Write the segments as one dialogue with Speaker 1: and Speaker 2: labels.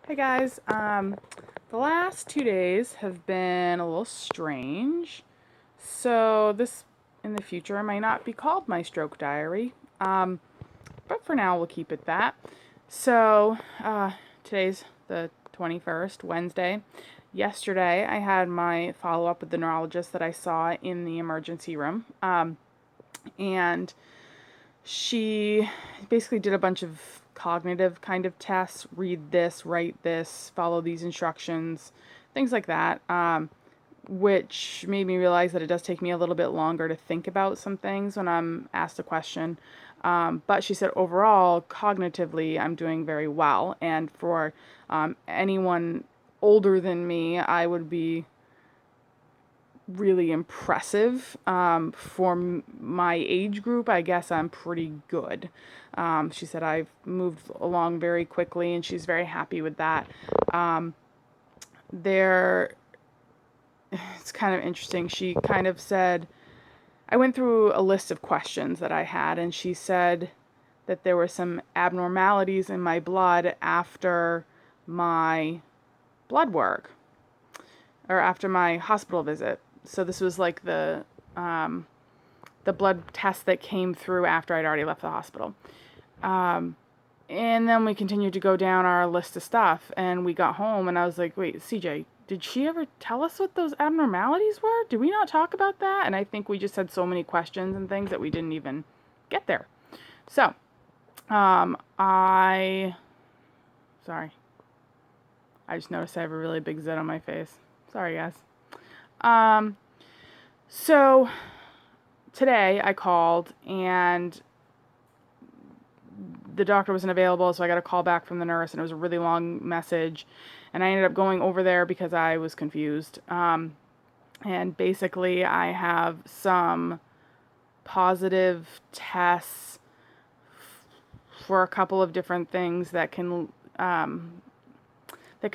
Speaker 1: Hey guys, the last 2 days have been a little strange. So this in the future might not be called my stroke diary. Um, but for now we'll keep it that. So today's the 21st, Wednesday. Yesterday I had my follow up with the neurologist that I saw in the emergency room. And she basically did a bunch of cognitive kind of tests, read this, write this, follow these instructions, things like that, which made me realize that it does take me a little bit longer to think about some things when I'm asked a question. But she said overall, cognitively, I'm doing very well. And for anyone older than me, I would be really impressive. For my age group, I guess I'm pretty good. She said I've moved along very quickly, and she's very happy with that. Um, there, it's kind of interesting. She kind of said, I went through a list of questions that I had, and she said that there were some abnormalities in my blood after my blood work or after my hospital visit. So this was like the blood test that came through after I'd already left the hospital. Um, and then we continued to go down our list of stuff, and we got home, and I was like, wait, CJ, did she ever tell us what those abnormalities were? Did we not talk about that? And I think we just had so many questions and things that we didn't even get there. So, sorry, I just noticed I have a really big zit on my face. Sorry, guys. Um, so today I called and the doctor wasn't available, so I got a call back from the nurse, and it was a really long message. And I ended up going over there because I was confused. And basically, I have some positive tests for a couple of different things that can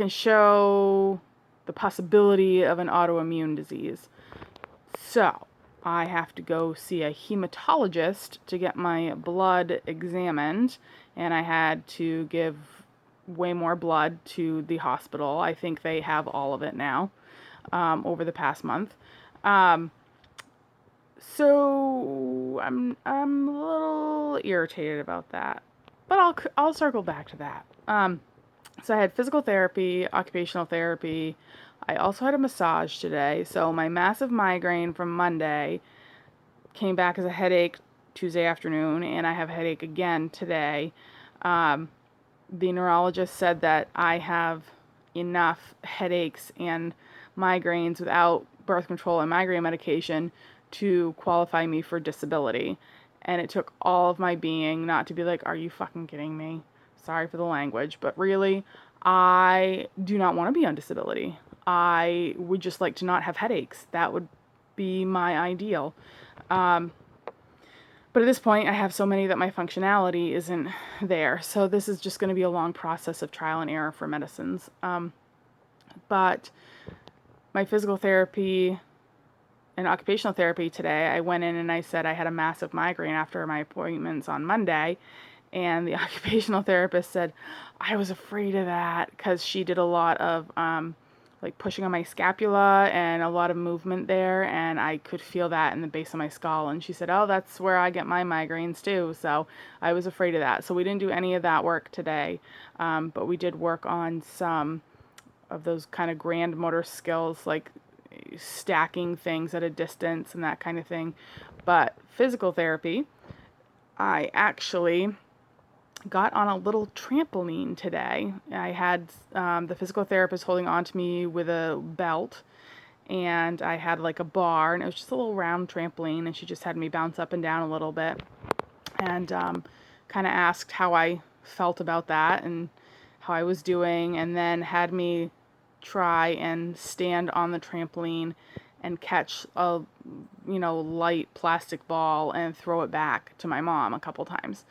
Speaker 1: show the possibility of an autoimmune disease. So I have to go see a hematologist to get my blood examined, and I had to give way more blood to the hospital. I think they have all of it now, over the past month. Um, so I'm a little irritated about that, but I'll circle back to that. So I had physical therapy, occupational therapy. I also had a massage today. So my massive migraine from Monday came back as a headache Tuesday afternoon, and I have a headache again today. Um, the neurologist said that I have enough headaches and migraines without birth control and migraine medication to qualify me for disability. And it took all of my being not to be like, are you fucking kidding me? Sorry for the language, but really, I do not want to be on disability. I would just like to not have headaches. That would be my ideal. Um, but at this point, I have so many that my functionality isn't there. So this is just going to be a long process of trial and error for medicines. But my physical therapy and occupational therapy today, I went in and I said I had a massive migraine after my appointments on Monday. And the occupational therapist said, I was afraid of that because she did a lot of like pushing on my scapula and a lot of movement there, and I could feel that in the base of my skull. And she said, oh, that's where I get my migraines too. So I was afraid of that. So we didn't do any of that work today, but we did work on some of those kind of grand motor skills, like stacking things at a distance and that kind of thing. But physical therapy, I actually got on a little trampoline today. I had the physical therapist holding on to me with a belt, and I had like a bar, and it was just a little round trampoline, and she just had me bounce up and down a little bit, and kind of asked how I felt about that and how I was doing, and then had me try and stand on the trampoline and catch a light plastic ball and throw it back to my mom a couple times.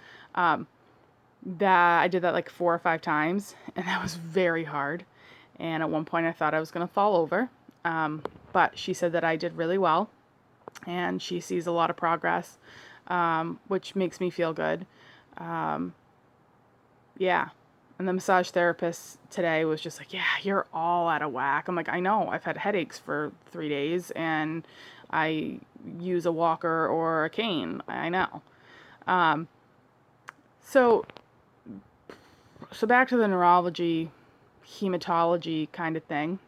Speaker 1: That I did that like 4 or 5 times, and that was very hard. And at one point, I thought I was going to fall over. But she said that I did really well, and she sees a lot of progress, which makes me feel good. Yeah. And the massage therapist today was just like, yeah, you're all out of whack. I'm like, I know. I've had headaches for 3 days and I use a walker or a cane. I know. Um, so, so back to the neurology, hematology kind of thing.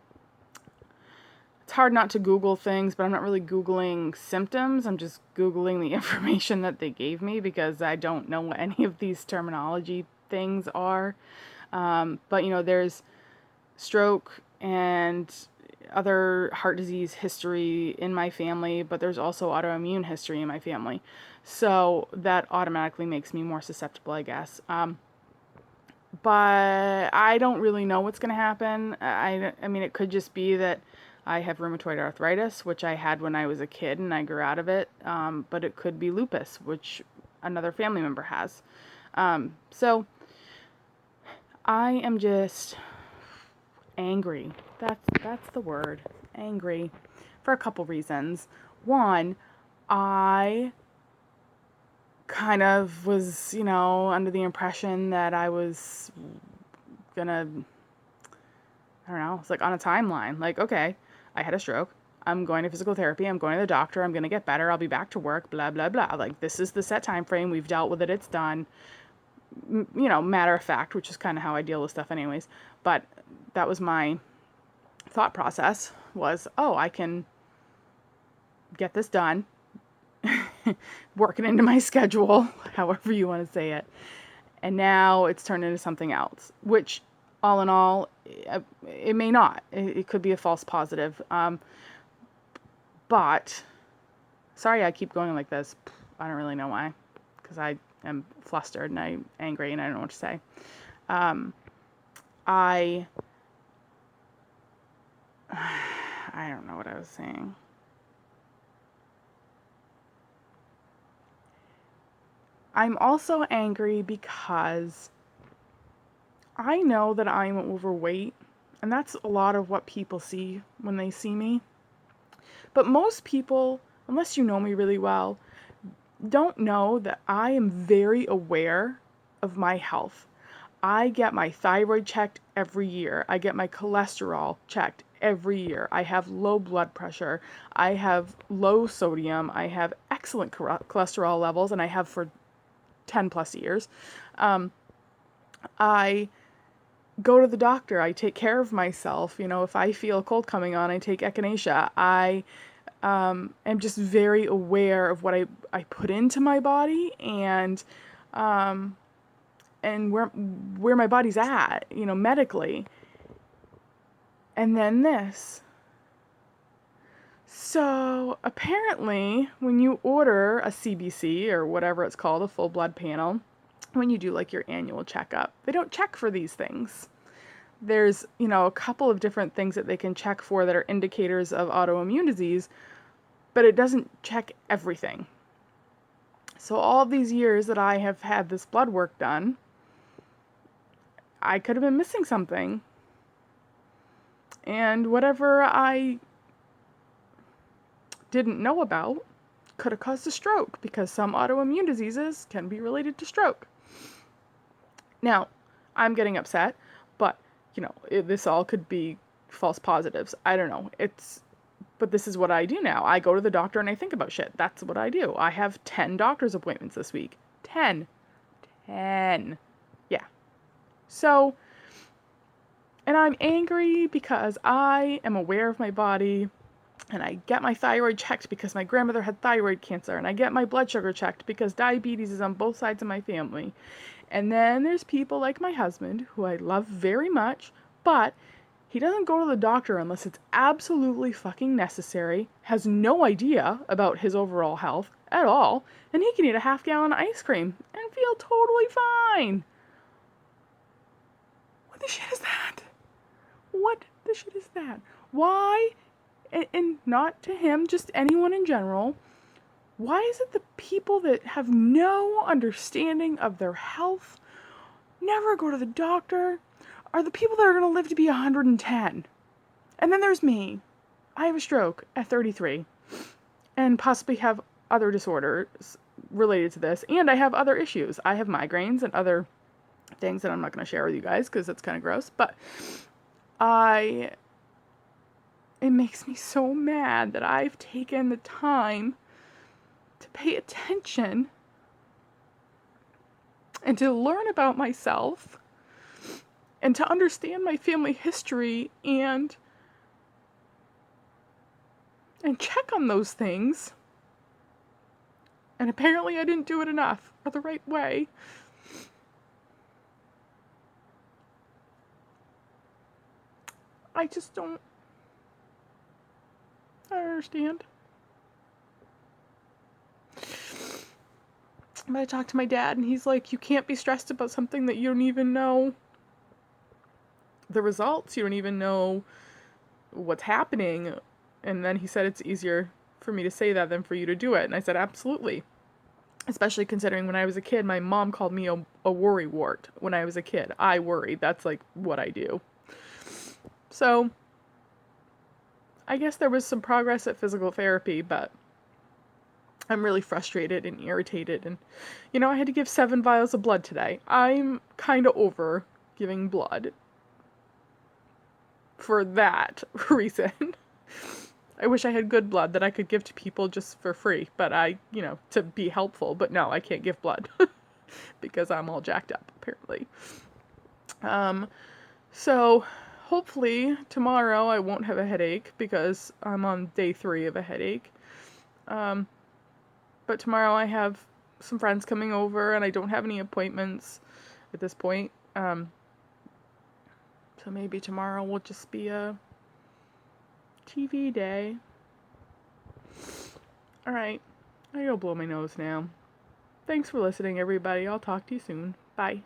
Speaker 1: It's hard not to Google things, but I'm not really Googling symptoms. I'm just Googling the information that they gave me because I don't know what any of these terminology things are. But, there's stroke and other heart disease history in my family, but there's also autoimmune history in my family. So that automatically makes me more susceptible, I guess. But I don't really know what's going to happen. I mean, it could just be that I have rheumatoid arthritis, which I had when I was a kid and I grew out of it. But it could be lupus, which another family member has. So I am just angry. That's the word. Angry for a couple reasons. One, I kind of was, under the impression that I was gonna, I don't know, it's like on a timeline. Like, okay, I had a stroke. I'm going to physical therapy. I'm going to the doctor. I'm going to get better. I'll be back to work, blah, blah, blah. Like, this is the set time frame. We've dealt with it. It's done. Matter of fact, which is kind of how I deal with stuff anyways. But that was my thought process was, oh, I can get this done, work it into my schedule, however you want to say it. And now it's turned into something else, which all in all, it may not. It could be a false positive. But, sorry I keep going like this. I don't really know why, because I am flustered and I'm angry and I don't know what to say. I don't know what I was saying. I'm also angry because I know that I'm overweight, and that's a lot of what people see when they see me. But most people, unless you know me really well, don't know that I am very aware of my health. I get my thyroid checked every year. I get my cholesterol checked every year. I have low blood pressure. I have low sodium. I have excellent cholesterol levels, and I have for 10 plus years. I go to the doctor. I take care of myself. If I feel a cold coming on, I take echinacea. I am just very aware of what I put into my body and where my body's at, medically. And then this. So apparently, when you order a CBC or whatever it's called, a full blood panel, when you do like your annual checkup, they don't check for these things. There's, a couple of different things that they can check for that are indicators of autoimmune disease, but it doesn't check everything. So all these years that I have had this blood work done, I could have been missing something. And whatever I didn't know about could have caused a stroke, because some autoimmune diseases can be related to stroke. Now, I'm getting upset, but, this all could be false positives. I don't know. But this is what I do now. I go to the doctor and I think about shit. That's what I do. I have 10 doctor's appointments this week. 10. Yeah. So, and I'm angry because I am aware of my body, and I get my thyroid checked because my grandmother had thyroid cancer, and I get my blood sugar checked because diabetes is on both sides of my family. And then there's people like my husband, who I love very much, but he doesn't go to the doctor unless it's absolutely fucking necessary, has no idea about his overall health at all, and he can eat a half-gallon of ice cream and feel totally fine. What the shit is that? What the shit is that? Why, and not to him, just anyone in general, why is it the people that have no understanding of their health, never go to the doctor, are the people that are going to live to be 110? And then there's me. I have a stroke at 33 and possibly have other disorders related to this, and I have other issues. I have migraines and other things that I'm not going to share with you guys because it's kind of gross. But it makes me so mad that I've taken the time to pay attention and to learn about myself and to understand my family history and check on those things. And apparently I didn't do it enough or the right way. I just don't understand. But I talked to my dad and he's like, you can't be stressed about something that you don't even know the results. You don't even know what's happening. And then he said it's easier for me to say that than for you to do it. And I said, absolutely. Especially considering when I was a kid, my mom called me a worry wart when I was a kid. I worry. That's like what I do. So I guess there was some progress at physical therapy, but I'm really frustrated and irritated. And, I had to give 7 vials of blood today. I'm kind of over giving blood for that reason. I wish I had good blood that I could give to people just for free, but to be helpful. But no, I can't give blood because I'm all jacked up, apparently. So hopefully tomorrow I won't have a headache because I'm on day 3 of a headache. But tomorrow I have some friends coming over and I don't have any appointments at this point. So maybe tomorrow will just be a TV day. Alright, I gotta blow my nose now. Thanks for listening, everybody. I'll talk to you soon. Bye.